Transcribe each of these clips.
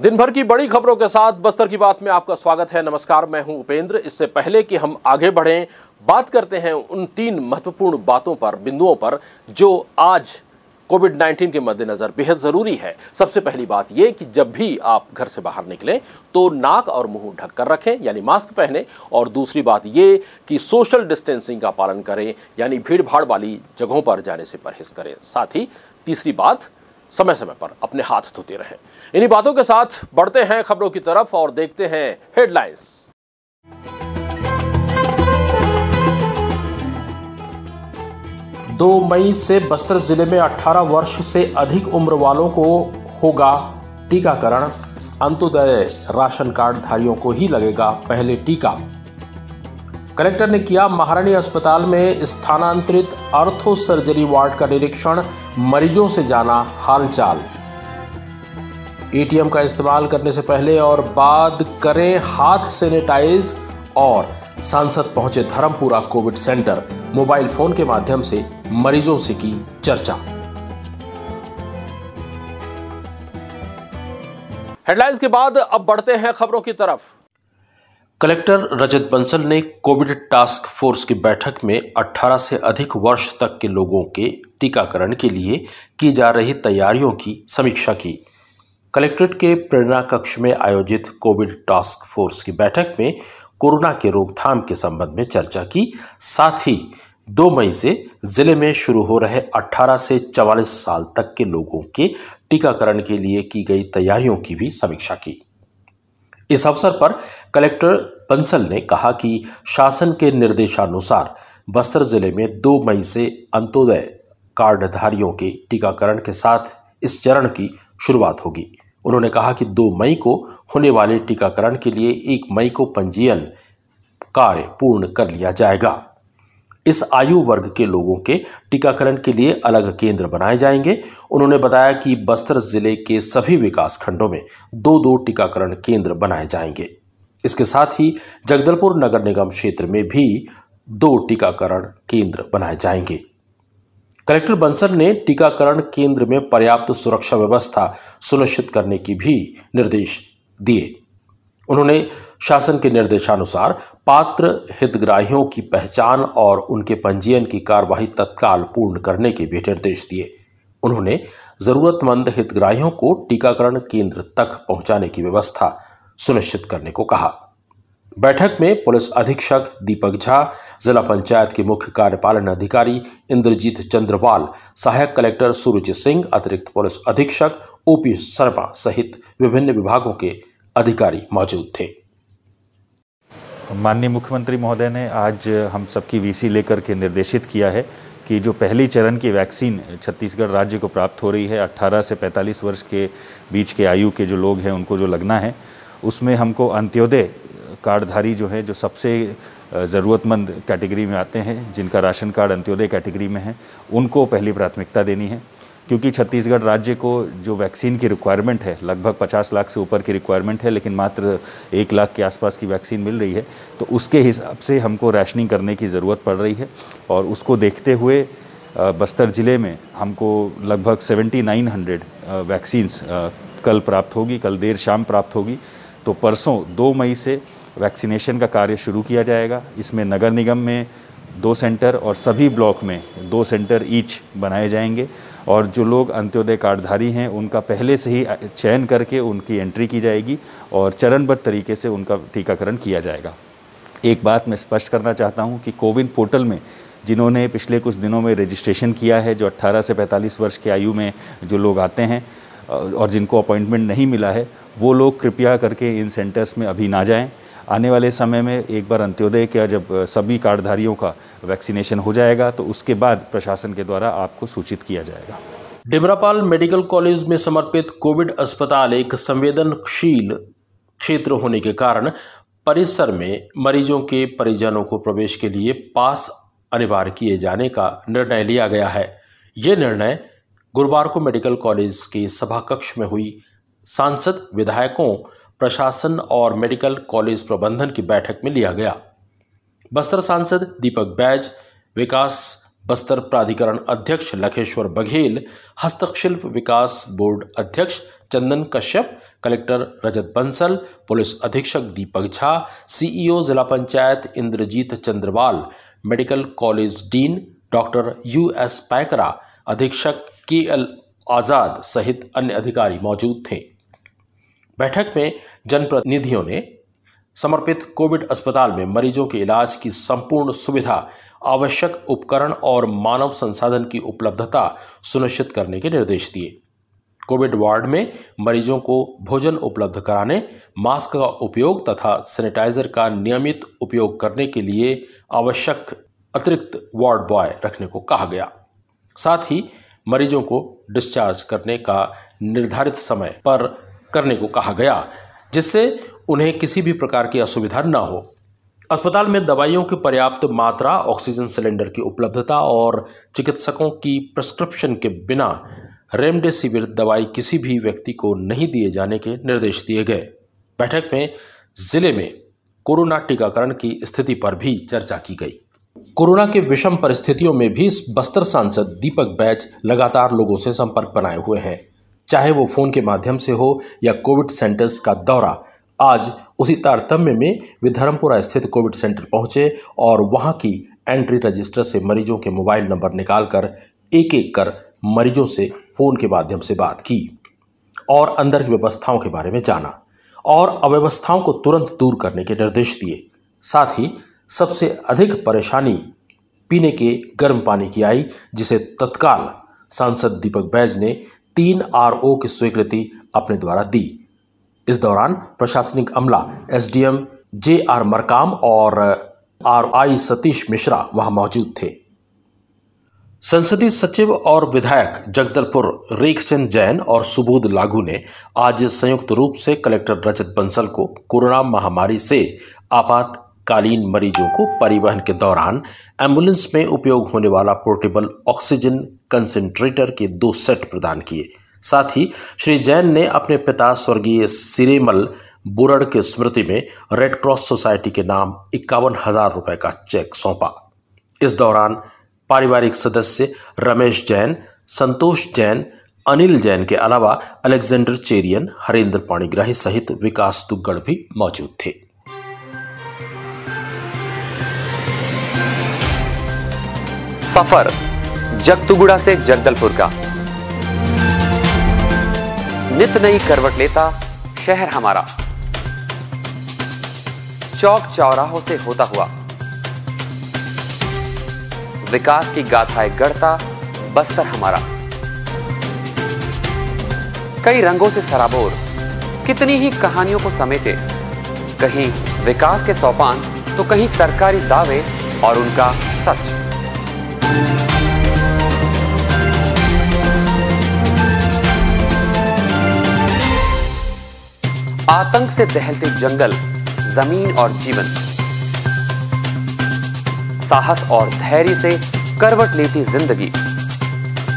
दिन भर की बड़ी खबरों के साथ बस्तर की बात में आपका स्वागत है। नमस्कार, मैं हूं उपेंद्र। इससे पहले कि हम आगे बढ़ें, बात करते हैं उन 3 महत्वपूर्ण बातों पर, बिंदुओं पर, जो आज कोविड-19 के मद्देनजर बेहद जरूरी है। सबसे पहली बात यह कि जब भी आप घर से बाहर निकलें तो नाक और मुंह ढक कर रखें, यानी मास्क पहनें। और दूसरी बात यह कि सोशल डिस्टेंसिंग का पालन करें, यानी भीड़ भाड़ वाली जगहों पर जाने से परहेज करें। साथ ही तीसरी बात, समय समय पर अपने हाथ धोते रहें। इन्हीं बातों के साथ बढ़ते हैं खबरों की तरफ और देखते हैं हेडलाइंस। 2 मई से बस्तर जिले में 18 वर्ष से अधिक उम्र वालों को होगा टीकाकरण। अंत्योदय राशन कार्ड धारियों को ही लगेगा पहले टीका। कलेक्टर ने किया महारानी अस्पताल में स्थानांतरित आर्थो सर्जरी वार्ड का निरीक्षण, मरीजों से जाना हालचाल। एटीएम का इस्तेमाल करने से पहले और बाद करें हाथ सैनिटाइज। और सांसद पहुंचे Dharampura covid centre, mobile phone के माध्यम से मरीजों से की चर्चा। हेडलाइंस के बाद अब बढ़ते हैं खबरों की तरफ। कलेक्टर रजत बंसल ने कोविड टास्क फोर्स की बैठक में 18 से अधिक वर्ष तक के लोगों के टीकाकरण के लिए की जा रही तैयारियों की समीक्षा की। कलेक्ट्रेट के प्रेरणा कक्ष में आयोजित कोविड टास्क फोर्स की बैठक में कोरोना के रोकथाम के संबंध में चर्चा की। साथ ही 2 मई से जिले में शुरू हो रहे 18 से 44 साल तक के लोगों के टीकाकरण के लिए की गई तैयारियों की भी समीक्षा की। इस अवसर पर कलेक्टर बंसल ने कहा कि शासन के निर्देशानुसार बस्तर जिले में 2 मई से अंत्योदय कार्डधारियों के टीकाकरण के साथ इस चरण की शुरुआत होगी। उन्होंने कहा कि 2 मई को होने वाले टीकाकरण के लिए 1 मई को पंजीयन कार्य पूर्ण कर लिया जाएगा। इस आयु वर्ग के लोगों के टीकाकरण के लिए अलग केंद्र बनाए जाएंगे। उन्होंने बताया कि बस्तर जिले के सभी विकास खंडों में 2-2 टीकाकरण केंद्र बनाए जाएंगे। इसके साथ ही जगदलपुर नगर निगम क्षेत्र में भी 2 टीकाकरण केंद्र बनाए जाएंगे। कलेक्टर बंसल ने टीकाकरण केंद्र में पर्याप्त सुरक्षा व्यवस्था सुनिश्चित करने की भी निर्देश दिए। उन्होंने शासन के निर्देशानुसार पात्र हितग्राहियों की पहचान और उनके पंजीयन की कार्यवाही तत्काल पूर्ण करने के भी निर्देश दिए। उन्होंने जरूरतमंद हितग्राहियों को टीकाकरण केंद्र तक पहुंचाने की व्यवस्था सुनिश्चित करने को कहा। बैठक में पुलिस अधीक्षक दीपक झा, जिला पंचायत के मुख्य कार्यपालन अधिकारी इंद्रजीत चंद्रपाल, सहायक कलेक्टर सूरज सिंह, अतिरिक्त पुलिस अधीक्षक ओपी शर्मा सहित विभिन्न विभागों के अधिकारी मौजूद थे। माननीय मुख्यमंत्री महोदय ने आज हम सबकी वीसी लेकर के निर्देशित किया है कि जो पहली चरण की वैक्सीन छत्तीसगढ़ राज्य को प्राप्त हो रही है, 18 से 45 वर्ष के बीच के आयु के जो लोग हैं उनको जो लगना है, उसमें हमको अंत्योदय कार्डधारी जो है, जो सबसे ज़रूरतमंद कैटेगरी में आते हैं, जिनका राशन कार्ड अंत्योदय कैटेगरी में है, उनको पहली प्राथमिकता देनी है। क्योंकि छत्तीसगढ़ राज्य को जो वैक्सीन की रिक्वायरमेंट है, लगभग 50 लाख से ऊपर की रिक्वायरमेंट है, लेकिन मात्र 1 लाख के आसपास की वैक्सीन मिल रही है, तो उसके हिसाब से हमको रैशनिंग करने की ज़रूरत पड़ रही है। और उसको देखते हुए बस्तर ज़िले में हमको लगभग 7900 वैक्सीन्स कल प्राप्त होगी, कल देर शाम प्राप्त होगी। तो परसों 2 मई से वैक्सीनेशन का कार्य शुरू किया जाएगा। इसमें नगर निगम में 2 सेंटर और सभी ब्लॉक में 2 सेंटर ईच बनाए जाएंगे। और जो लोग अंत्योदय कार्डधारी हैं उनका पहले से ही चयन करके उनकी एंट्री की जाएगी और चरणबद्ध तरीके से उनका टीकाकरण किया जाएगा। एक बात मैं स्पष्ट करना चाहता हूं कि कोविन पोर्टल में जिन्होंने पिछले कुछ दिनों में रजिस्ट्रेशन किया है, जो 18 से 45 वर्ष की आयु में जो लोग आते हैं और जिनको अपॉइंटमेंट नहीं मिला है, वो लोग कृपया करके इन सेंटर्स में अभी ना जाएं। आने वाले समय में एक बार अंत्योदय का जब सभी कार्डधारियों का वैक्सीनेशन हो जाएगा तो उसके बाद प्रशासन के द्वारा आपको सूचित किया जाएगा। डिमरापाल मेडिकल कॉलेज में समर्पित कोविड अस्पताल एक संवेदनशील क्षेत्र होने के कारण परिसर में मरीजों के परिजनों को प्रवेश के लिए पास अनिवार्य किए जाने का निर्णय लिया गया है। ये निर्णय गुरुवार को मेडिकल कॉलेज के सभा कक्ष में हुई सांसद, विधायकों, प्रशासन और मेडिकल कॉलेज प्रबंधन की बैठक में लिया गया। बस्तर सांसद दीपक बैज, विकास बस्तर प्राधिकरण अध्यक्ष लखेश्वर बघेल, हस्तशिल्प विकास बोर्ड अध्यक्ष चंदन कश्यप, कलेक्टर रजत बंसल, पुलिस अधीक्षक दीपक झा, सीईओ जिला panchayat Indrajeet Chandrawal, medical college dean doctor US Paikra, अधीक्षक केएल आजाद सहित अन्य अधिकारी मौजूद थे। बैठक में जनप्रतिनिधियों ने समर्पित कोविड अस्पताल में मरीजों के इलाज की संपूर्ण सुविधा, आवश्यक उपकरण और मानव संसाधन की उपलब्धता सुनिश्चित करने के निर्देश दिए। कोविड वार्ड में मरीजों को भोजन उपलब्ध कराने, मास्क का उपयोग तथा सैनिटाइजर का नियमित उपयोग करने के लिए आवश्यक अतिरिक्त वार्ड बॉय रखने को कहा गया। साथ ही मरीजों को डिस्चार्ज करने का निर्धारित समय पर करने को कहा गया, जिससे उन्हें किसी भी प्रकार की असुविधा न हो। अस्पताल में दवाइयों की पर्याप्त मात्रा, ऑक्सीजन सिलेंडर की उपलब्धता और चिकित्सकों की प्रिस्क्रिप्शन के बिना रेमडेसिविर दवाई किसी भी व्यक्ति को नहीं दिए जाने के निर्देश दिए गए। बैठक में जिले में कोरोना टीकाकरण की स्थिति पर भी चर्चा की गई। कोरोना के विषम परिस्थितियों में भी बस्तर सांसद दीपक बैज लगातार लोगों से संपर्क बनाए हुए हैं, चाहे वो फोन के माध्यम से हो या कोविड सेंटर्स का दौरा। आज उसी तारतम्य में वे धर्मपुरा स्थित कोविड सेंटर पहुंचे और वहां की एंट्री रजिस्टर से मरीजों के मोबाइल नंबर निकालकर एक एक कर मरीजों से फोन के माध्यम से बात की और अंदर की व्यवस्थाओं के बारे में जाना और अव्यवस्थाओं को तुरंत दूर करने के निर्देश दिए। साथ ही सबसे अधिक परेशानी पीने के गर्म पानी की आई, जिसे तत्काल सांसद दीपक बैज ने 3 RO की स्वीकृति अपने द्वारा दी। इस दौरान प्रशासनिक अमला SDM JR मरकाम और RI सतीश मिश्रा वहां मौजूद थे। संसदीय सचिव और विधायक जगदलपुर रेखचंद जैन और सुबोध लागू ने आज संयुक्त रूप से कलेक्टर रजत बंसल को कोरोना महामारी से आपातकालीन मरीजों को परिवहन के दौरान एम्बुलेंस में उपयोग होने वाला पोर्टेबल ऑक्सीजन कंसेंट्रेटर के 2 सेट प्रदान किए। साथ ही श्री जैन ने अपने पिता स्वर्गीय सिरेमल बुरड़ के स्मृति में रेड क्रॉस सोसाइटी के नाम 51,000 रुपए का चेक सौंपा। इस दौरान पारिवारिक सदस्य रमेश जैन, संतोष जैन, अनिल जैन के अलावा अलेक्जेंडर चेरियन, हरेंद्र पाणिग्राही सहित विकास दुग्गड़ भी मौजूद थे। सफर जगतुगुड़ा से जगदलपुर का, नित नई करवट लेता शहर हमारा, चौक चौराहों से होता हुआ विकास की गाथाएं गढ़ता बस्तर हमारा। कई रंगों से सराबोर कितनी ही कहानियों को समेटे, कहीं विकास के सोपान तो कहीं सरकारी दावे और उनका सच। आतंक से दहलते जंगल, जमीन और जीवन, साहस और धैर्य से करवट लेती जिंदगी,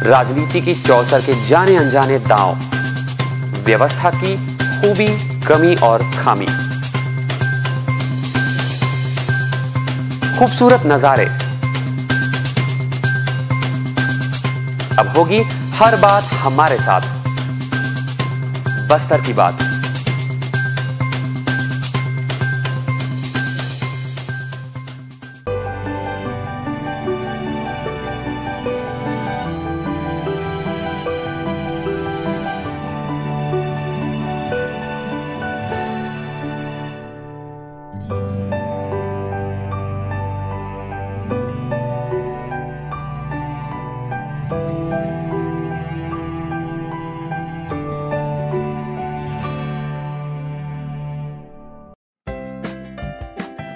राजनीति की चौसर के जाने अनजाने दांव, व्यवस्था की खूबी, कमी और खामी, खूबसूरत नजारे। अब होगी हर बात हमारे साथ, बस्तर की बात।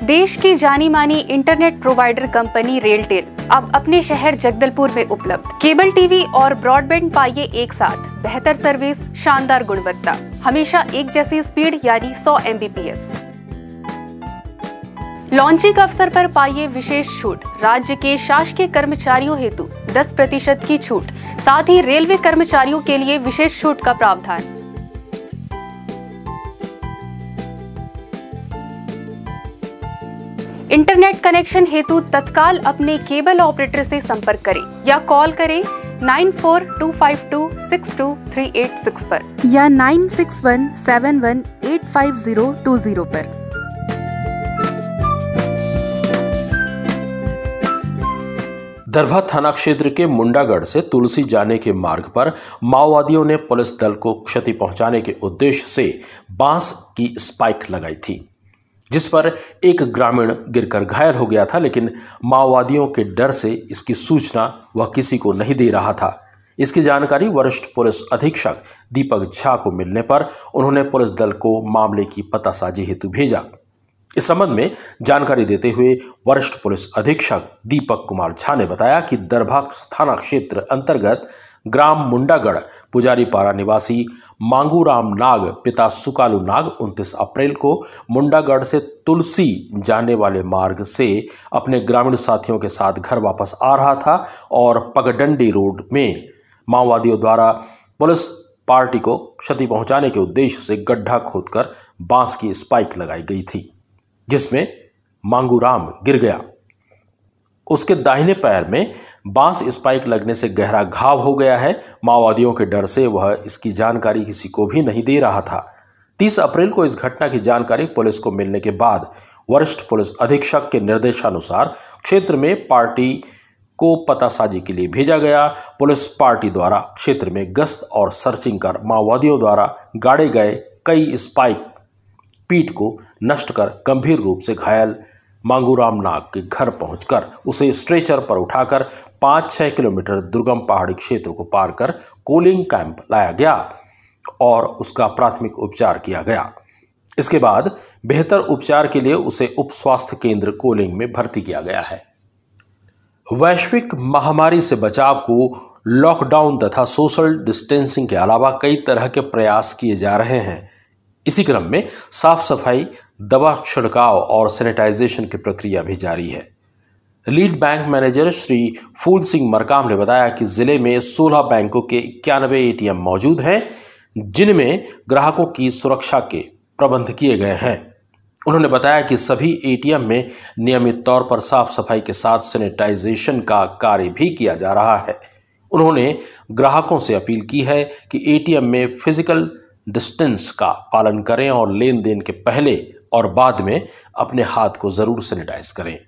देश की जानी मानी इंटरनेट प्रोवाइडर कंपनी रेलटेल अब अपने शहर जगदलपुर में उपलब्ध। केबल टीवी और ब्रॉडबैंड पाइए एक साथ, बेहतर सर्विस, शानदार गुणवत्ता, हमेशा एक जैसी स्पीड यानी 100 Mbps। लॉन्चिंग अवसर पर पाइए विशेष छूट, राज्य के शासकीय कर्मचारियों हेतु 10% की छूट, साथ ही रेलवे कर्मचारियों के लिए विशेष छूट का प्रावधान। इंटरनेट कनेक्शन हेतु तत्काल अपने केबल ऑपरेटर से संपर्क करें या कॉल करें 9425262386 पर या 9617185020 पर। दरभा थाना क्षेत्र के मुंडागढ़ से तुलसी जाने के मार्ग पर माओवादियों ने पुलिस दल को क्षति पहुंचाने के उद्देश्य से बांस की स्पाइक लगाई थी, जिस पर एक ग्रामीण गिरकर घायल हो गया था, लेकिन माओवादियों के डर से इसकी सूचना वह किसी को नहीं दे रहा था। इसकी जानकारी वरिष्ठ पुलिस अधीक्षक दीपक झा को मिलने पर उन्होंने पुलिस दल को मामले की पतासाजी हेतु भेजा। इस संबंध में जानकारी देते हुए वरिष्ठ पुलिस अधीक्षक दीपक कुमार झा ने बताया कि दरभा थाना क्षेत्र अंतर्गत ग्राम मुंडागढ़ पुजारीपारा निवासी मांगूराम नाग पिता सुकालू नाग 29 अप्रैल को मुंडागढ़ से तुलसी जाने वाले मार्ग से अपने ग्रामीण साथियों के साथ घर वापस आ रहा था और पगडंडी रोड में माओवादियों द्वारा पुलिस पार्टी को क्षति पहुंचाने के उद्देश्य से गड्ढा खोदकर बांस की स्पाइक लगाई गई थी, जिसमें मांगूराम गिर गया। उसके दाहिने पैर में बांस स्पाइक लगने से गहरा घाव हो गया है। माओवादियों के डर से वह इसकी जानकारी किसी को भी नहीं दे रहा था। 30 अप्रैल को इस घटना की जानकारी पुलिस को मिलने के बाद वरिष्ठ पुलिस अधीक्षक के निर्देशानुसार क्षेत्र में पार्टी को पतासाजी के लिए भेजा गया। पुलिस पार्टी द्वारा क्षेत्र में गश्त और सर्चिंग कर माओवादियों द्वारा गाड़े गए कई स्पाइक पीठ को नष्ट कर गंभीर रूप से घायल मांगूराम नाग के घर पहुंचकर उसे स्ट्रेचर पर उठाकर 5-6 किलोमीटर दुर्गम पहाड़ी क्षेत्र को पार कर कोलिंग कैंप लाया गया और उसका प्राथमिक उपचार किया गया। इसके बाद बेहतर उपचार के लिए उसे उप स्वास्थ्य केंद्र कोलिंग में भर्ती किया गया है। वैश्विक महामारी से बचाव को लॉकडाउन तथा सोशल डिस्टेंसिंग के अलावा कई तरह के प्रयास किए जा रहे हैं। इसी क्रम में साफ सफाई, दवा छिड़काव और सैनिटाइजेशन की प्रक्रिया भी जारी है। लीड बैंक मैनेजर श्री फूल सिंह मरकाम ने बताया कि जिले में 16 बैंकों के 91 एटीएम मौजूद हैं, जिनमें ग्राहकों की सुरक्षा के प्रबंध किए गए हैं। उन्होंने बताया कि सभी एटीएम में नियमित तौर पर साफ सफाई के साथ सैनिटाइजेशन का कार्य भी किया जा रहा है। उन्होंने ग्राहकों से अपील की है कि एटीएम में फिजिकल डिस्टेंस का पालन करें और लेन देन के पहले और बाद में अपने हाथ को जरूर सैनिटाइज करें।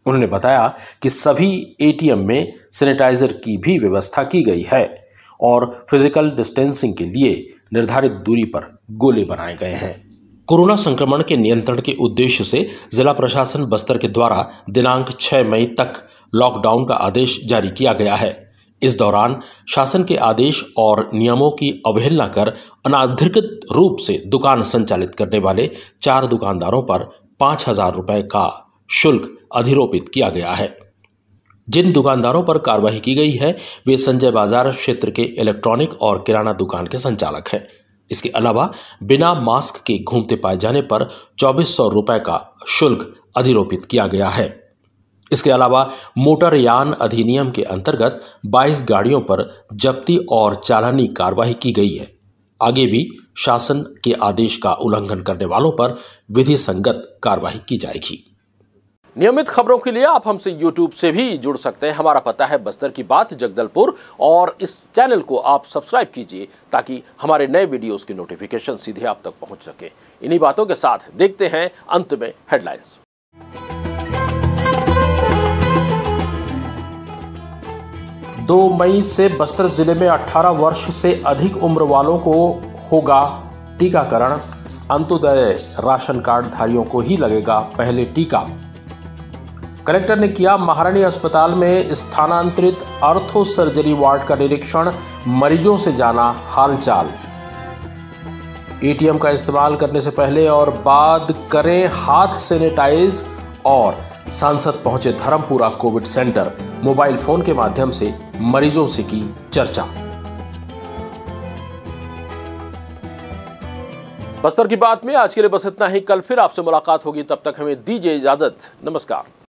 उन्होंने बताया कि सभी एटीएम में सैनिटाइजर की भी व्यवस्था की गई है और फिजिकल डिस्टेंसिंग के लिए निर्धारित दूरी पर गोले बनाए गए हैं। कोरोना संक्रमण के नियंत्रण के उद्देश्य से जिला प्रशासन बस्तर के द्वारा दिनांक 6 मई तक लॉकडाउन का आदेश जारी किया गया है। इस दौरान शासन के आदेश और नियमों की अवहेलना कर अनाधिकृत रूप से दुकान संचालित करने वाले 4 दुकानदारों पर 5,000 रुपए का शुल्क अधिरोपित किया गया है। जिन दुकानदारों पर कार्रवाई की गई है वे संजय बाजार क्षेत्र के इलेक्ट्रॉनिक और किराना दुकान के संचालक हैं। इसके अलावा बिना मास्क के घूमते पाए जाने पर 2,400 रुपए का शुल्क अधिरोपित किया गया है। इसके अलावा मोटर यान अधिनियम के अंतर्गत 22 गाड़ियों पर जब्ती और चालानी कार्रवाई की गई है। आगे भी शासन के आदेश का उल्लंघन करने वालों पर विधि संगत कार्रवाई की जाएगी। नियमित खबरों के लिए आप हमसे YouTube से भी जुड़ सकते हैं। हमारा पता है बस्तर की बात, जगदलपुर, और इस चैनल को आप सब्सक्राइब कीजिए ताकि हमारे नए वीडियोस की नोटिफिकेशन सीधे आप तक पहुंच सके। इन्हीं बातों के साथ देखते हैं अंत में हेडलाइंस। 2 मई से बस्तर जिले में 18 वर्ष से अधिक उम्र वालों को होगा टीकाकरण। अंत्योदय राशन कार्ड धारियों को ही लगेगा पहले टीका। कलेक्टर ने किया महारानी अस्पताल में स्थानांतरित आर्थो सर्जरी वार्ड का निरीक्षण, मरीजों से जाना हालचाल। एटीएम का इस्तेमाल करने से पहले और बाद करें हाथ सैनिटाइज। और सांसद पहुंचे Dharampura covid centre, mobile phone के माध्यम से मरीजों से की चर्चा। बस्तर की बात में आज के लिए बस इतना ही। कल फिर आपसे मुलाकात होगी, तब तक हमें दीजिए इजाजत। नमस्कार।